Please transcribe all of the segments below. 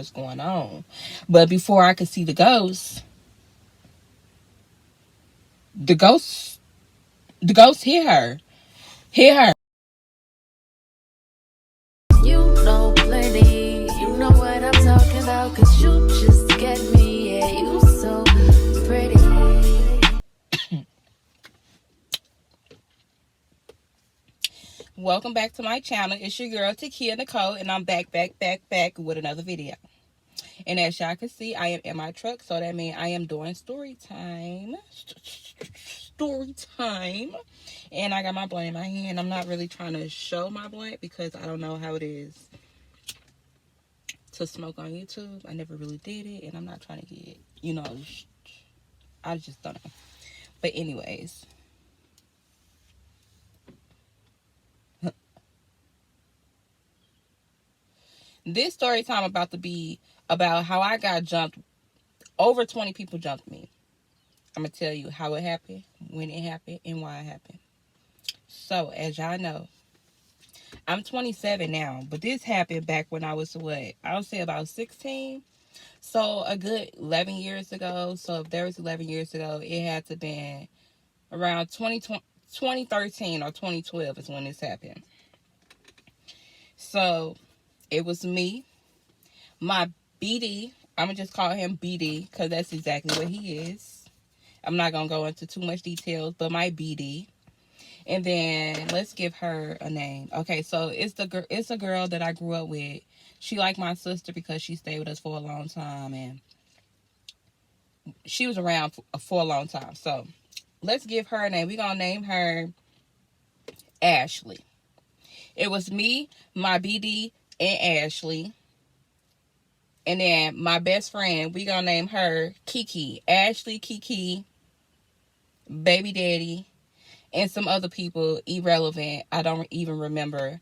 what's going on. But before I could see the ghost, the ghost hit her. You know plenty, you know what I'm talking about, cause you just get me, yeah, you so pretty. Welcome back to my channel. It's your girl Takia Nicole, and I'm back with another video. And as y'all can see, I am in my truck, so that means I am doing story time. Story time. And I got my blunt in my hand. I'm not really trying to show my blunt because I don't know how it is to smoke on YouTube. I never really did it, and I'm not trying to get, I just don't know. But anyways, this story time about to be about how I got jumped. Over 20 people jumped me. I'm going to tell you how it happened, when it happened, and why it happened. So, as y'all know, I'm 27 now, but this happened back when I was, what, I would say about 16. So, a good 11 years ago. So, if there was 11 years ago, it had to been around 2013 or 2012 is when this happened. So, it was me, my BD. I'm going to just call him BD because that's exactly what he is. I'm not going to go into too much details, but my BD. And then let's give her a name. Okay, so it's a girl that I grew up with. She like my sister because she stayed with us for a long time, and she was around for a long time. So let's give her a name. We're going to name her Ashley. It was me, my BD, and Ashley. And then my best friend, we going to name her Kiki. Ashley, Kiki, baby daddy, and some other people irrelevant. I don't even remember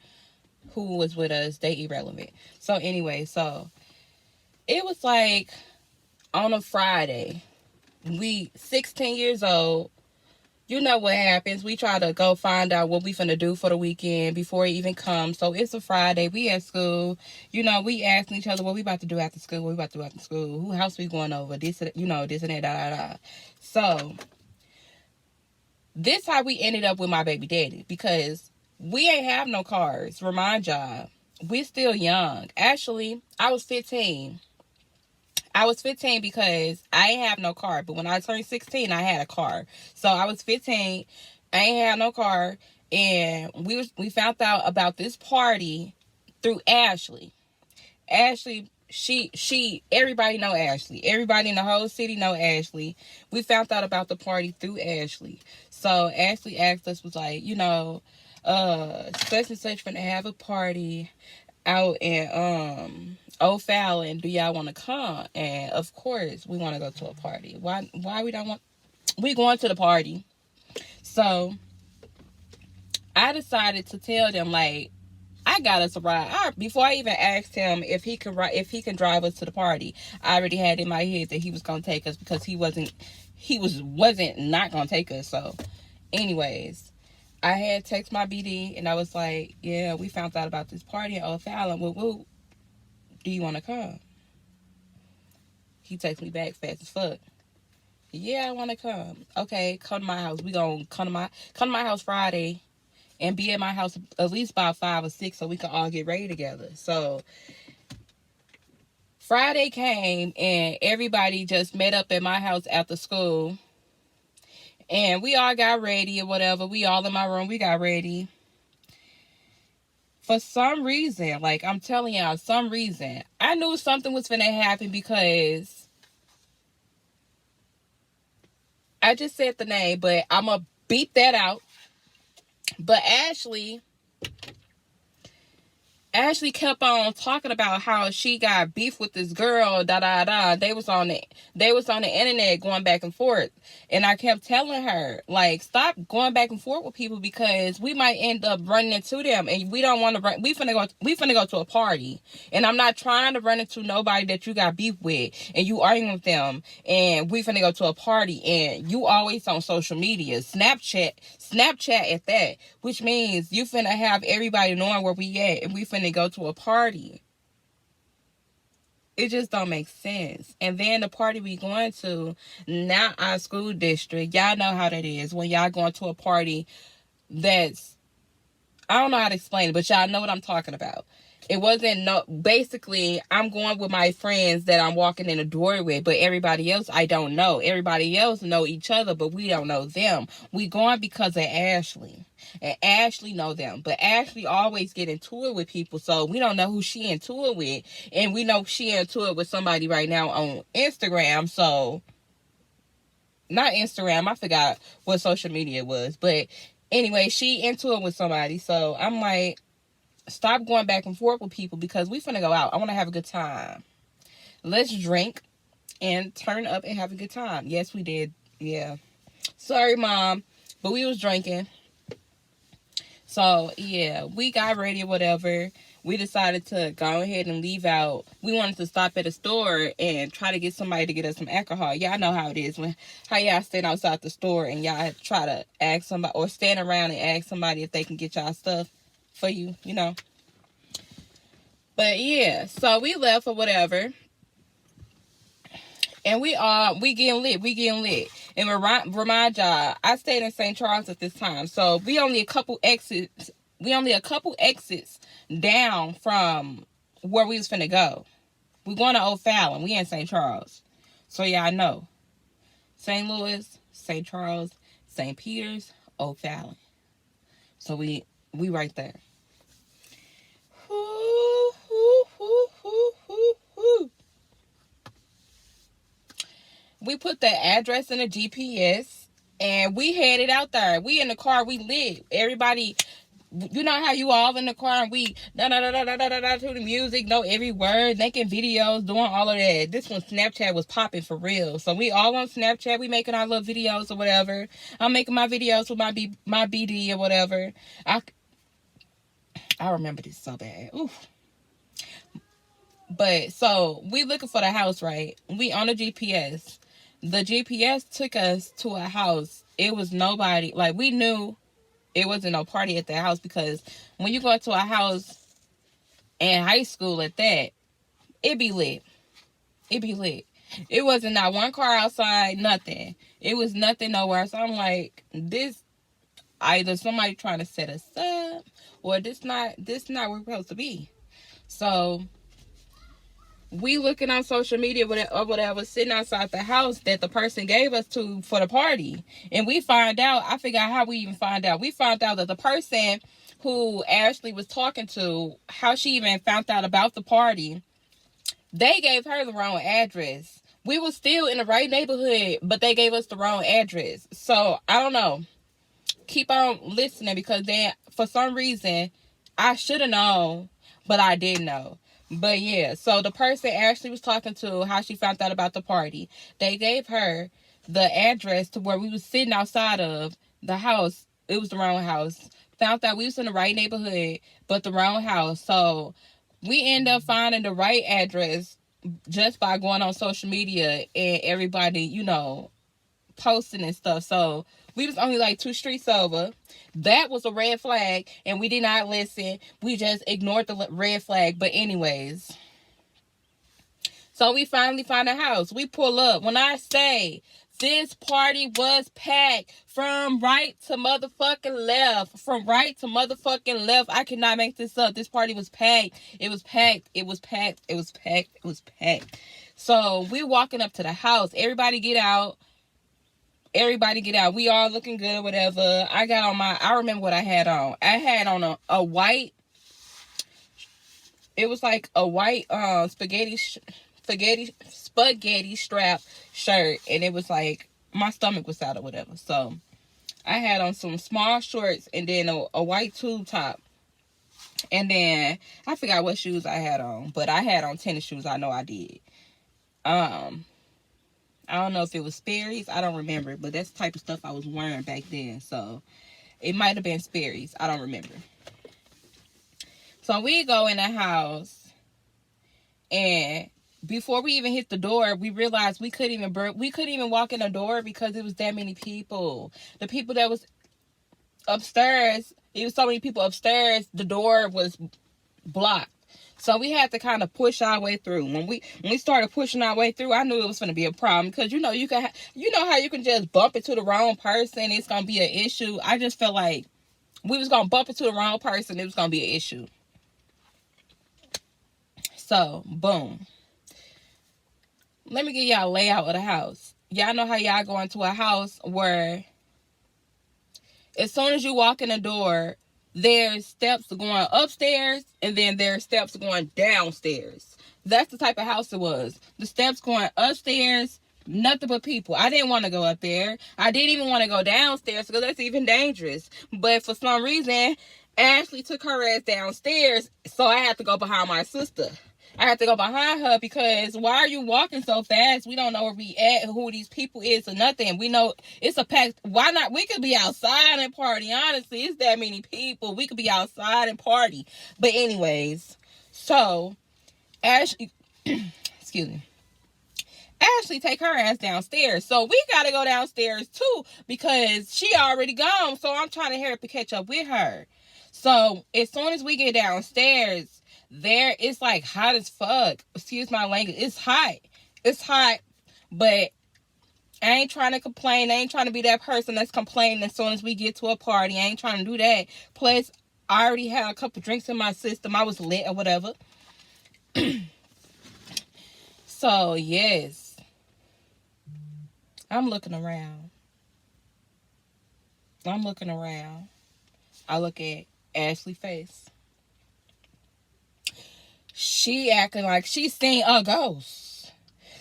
who was with us. They irrelevant. So anyway, so it was like on a Friday. We 16 years old. You know what happens. We try to go find out what we finna do for the weekend before it even comes. So it's a Friday. We at school. We asking each other what we about to do after school. What we about to do after school. Who house we going over. This and that, da. So this how we ended up with my baby daddy. Because we ain't have no cars. Remind y'all. We still young. Actually, I was 15. I was 15 because I ain't have no car. But when I turned 16, I had a car. So I was 15. I ain't had no car. And we found out about this party through Ashley. Ashley, everybody know Ashley. Everybody in the whole city know Ashley. We found out about the party through Ashley. So Ashley asked us, was like, such and such finna have a party out in O'Fallon. Do y'all want to come? And of course we want to go to a party. Why we don't want, we going to the party. So I decided to tell them, like, I got us a ride. Before I even asked him if he can drive us to the party, I already had in my head that he was gonna take us because he wasn't not gonna take us. So anyways, I had text my BD and I was like, yeah, we found out about this party in O'Fallon. Woo, do you want to come? He texts me back fast as fuck. Yeah, I want to come. Okay, come to my house. We gonna come to my house Friday and be at my house at least by 5 or 6 so we can all get ready together. So Friday came and everybody just met up at my house after school. And we all got ready or whatever. We all in my room. We got ready. For some reason, like I'm telling y'all, some reason, I knew something was finna happen because I just said the name, but I'm going to beep that out. But Ashley kept on talking about how she got beef with this girl, They was on the internet going back and forth. And I kept telling her, like, stop going back and forth with people because we might end up running into them and we don't want to run. We finna go to a party. And I'm not trying to run into nobody that you got beef with and you arguing with them and we finna go to a party and you always on social media, Snapchat at that, which means you finna have everybody knowing where we at and we finna go to a party. It just don't make sense. And then the party we going to, not our school district. Y'all know how that is. When y'all going to a party that's, I don't know how to explain it, but y'all know what I'm talking about. It wasn't no, basically, I'm going with my friends that I'm walking in the door with, but everybody else I don't know. Everybody else know each other, but we don't know them. We going because of Ashley. And Ashley know them. But Ashley always get into it with people, so we don't know who she into it with. And we know she into it with somebody right now on Instagram, so, not Instagram, I forgot what social media it was. But anyway, she into it with somebody, so I'm like, stop going back and forth with people because we finna go out. I want to have a good time. Let's drink and turn up and have a good time. Yes, we did. Yeah. Sorry, Mom. But we was drinking. So, yeah. We got ready or whatever. We decided to go ahead and leave out. We wanted to stop at a store and try to get somebody to get us some alcohol. Y'all know how it is. How y'all stand outside the store and y'all try to ask somebody or stand around and ask somebody if they can get y'all stuff for you, you know. But yeah, so we left or whatever. And we getting lit. And remind y'all, I stayed in St. Charles at this time. So we only a couple exits down from where we was finna go. We going to O'Fallon. We in St. Charles. So y'all know. St. Louis, St. Charles, St. Peter's, O'Fallon. So we right there. We put the address in the GPS and we headed out there. We in the car, we lit. Everybody, you know how you all in the car and we da da da da da da da to the music, know every word, making videos, doing all of that. This one Snapchat was popping for real. So we all on Snapchat, we making our little videos or whatever. I'm making my videos with my BD or whatever. I remember this so bad. Oof. But so we looking for the house, right? We on the GPS. The GPS took us to a house. It was nobody. Like, we knew it wasn't no party at the house because when you go to a house in high school at that, it be lit. It be lit. It wasn't not one car outside, nothing. It was nothing nowhere. So I'm like, this either somebody trying to set us up or this not where we're supposed to be. So we looking on social media or whatever, sitting outside the house that the person gave us to for the party. And we find out, I forgot how we even find out. We found out that the person who Ashley was talking to, how she even found out about the party, they gave her the wrong address. We were still in the right neighborhood, but they gave us the wrong address. So, I don't know. Keep on listening because then, for some reason, I should have known, but I didn't know. But yeah, so the person Ashley was talking to, how she found out about the party, they gave her the address to where we was sitting outside of the house. It was the wrong house. Found out we was in the right neighborhood, but the wrong house. So we end up finding the right address just by going on social media and everybody, you know, posting and stuff. So we was only like 2 streets over. That was a red flag, and we did not listen. We just ignored the red flag. But anyways, so we finally find a house. We pull up. When I say this party was packed from right to motherfucking left. From right to motherfucking left. I cannot make this up. This party was packed. It was packed. It was packed. It was packed. It was packed. So we walking up to the house. Everybody get out. Everybody get out. We all looking good or whatever. I remember what I had on. I had on a white, it was like a white spaghetti strap shirt. And it was like, my stomach was out or whatever. So, I had on some small shorts and then a white tube top. And then, I forgot what shoes I had on. But I had on tennis shoes. I know I did. I don't know if it was Sperry's. I don't remember. But that's the type of stuff I was wearing back then. So, it might have been Sperry's. I don't remember. So, we go in the house. And before we even hit the door, we realized we couldn't even walk in the door because it was that many people. The people that was upstairs, it was so many people upstairs, the door was blocked. So we had to kind of push our way through. When we started pushing our way through, I knew it was going to be a problem, because you know how you can just bump into the wrong person, it's going to be an issue. I just felt like we was going to bump into the wrong person, it was going to be an issue. So, boom. Let me give y'all a layout of the house. Y'all know how y'all go into a house where as soon as you walk in the door, there's steps going upstairs, and then there's steps going downstairs. That's the type of house it was. The steps going upstairs, nothing but people. I didn't want to go up there. I didn't even want to go downstairs, because that's even dangerous. But for some reason, Ashley took her ass downstairs, so I had to go behind my sister. I had to go behind her, because why are you walking so fast? We don't know where we at, who these people is, or nothing. We know it's a pack. Why not? We could be outside and party. Honestly, it's that many people. We could be outside and party. But anyways, so Ashley, excuse me. Ashley take her ass downstairs. So we got to go downstairs too, because she already gone. So I'm trying to hurry up and catch up with her. So as soon as we get downstairs, there it's like hot as fuck. Excuse my language. It's hot, but I ain't trying to complain. I ain't trying to be that person that's complaining as soon as we get to a party. I ain't trying to do that. Plus, I already had a couple drinks in my system. I was lit or whatever. So yes, I'm looking around. I look at Ashley's face. She acting like she's seen a ghost.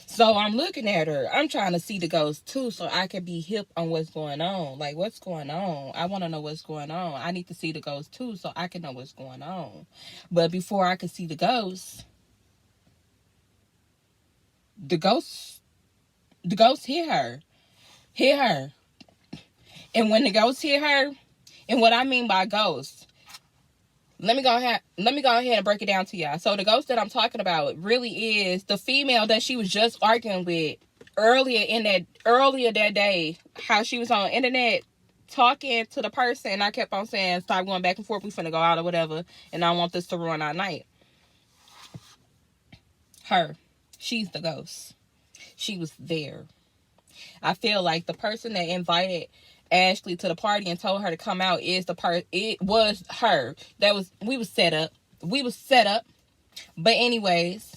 So I'm looking at her. I'm trying to see the ghost too, so I can be hip on what's going on. Like, what's going on? I want to know what's going on. I need to see the ghost too, so I can know what's going on. But before I could see the ghost hit her. And when the ghost hit her, and what I mean by ghost, let me go ahead and break it down to y'all. So the ghost that I'm talking about really is the female that she was just arguing with earlier that day. How she was on the internet talking to the person, and I kept on saying, stop going back and forth, we finna go out or whatever, and I want this to ruin our night. She's the ghost. She was there. I feel like the person that invited Ashley to the party and told her to come out is the part. It was her. We was set up. But anyways,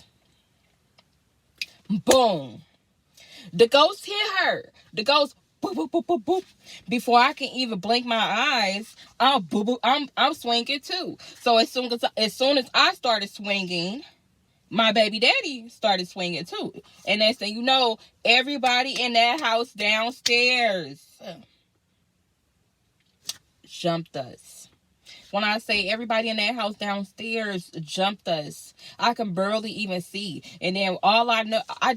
boom. The ghost hit her. The ghost boop boop boop boop boop. Before I can even blink my eyes, I'm swinging too. So as soon as I started swinging, my baby daddy started swinging too. And next thing you know, everybody in that house downstairs jumped us. When I say everybody in that house downstairs jumped us, I can barely even see. And then all I know, I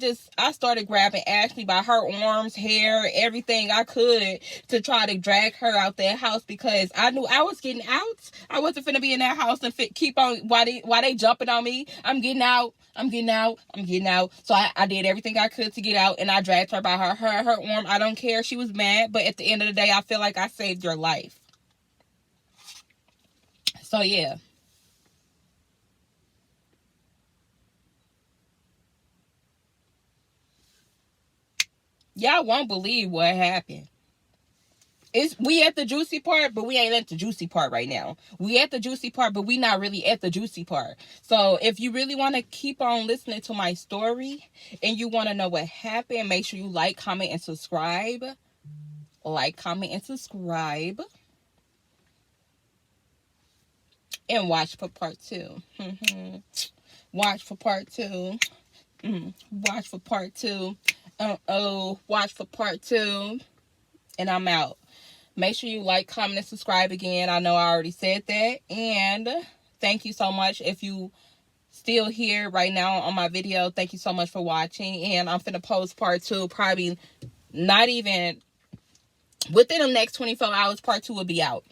started grabbing Ashley by her arms, hair, everything I could to try to drag her out that house, because I knew I was getting out. I wasn't finna be in that house and keep on while they jumping on me. I'm getting out. So I did everything I could to get out, and I dragged her by her arm. I don't care. She was mad, but at the end of the day, I feel like I saved your life. So yeah. Y'all won't believe what happened. We at the juicy part, but we ain't at the juicy part right now. We at the juicy part, but we not really at the juicy part. So if you really want to keep on listening to my story and you want to know what happened, make sure you like, comment, and subscribe. And watch for part 2. Watch for part 2. Watch for part 2. Watch for part 2. And I'm out. Make sure you like, comment, and subscribe again. I know I already said that. And thank you so much. If you still here right now on my video, thank you so much for watching. And I'm finna post part 2. Probably not even within the next 24 hours, part 2 will be out.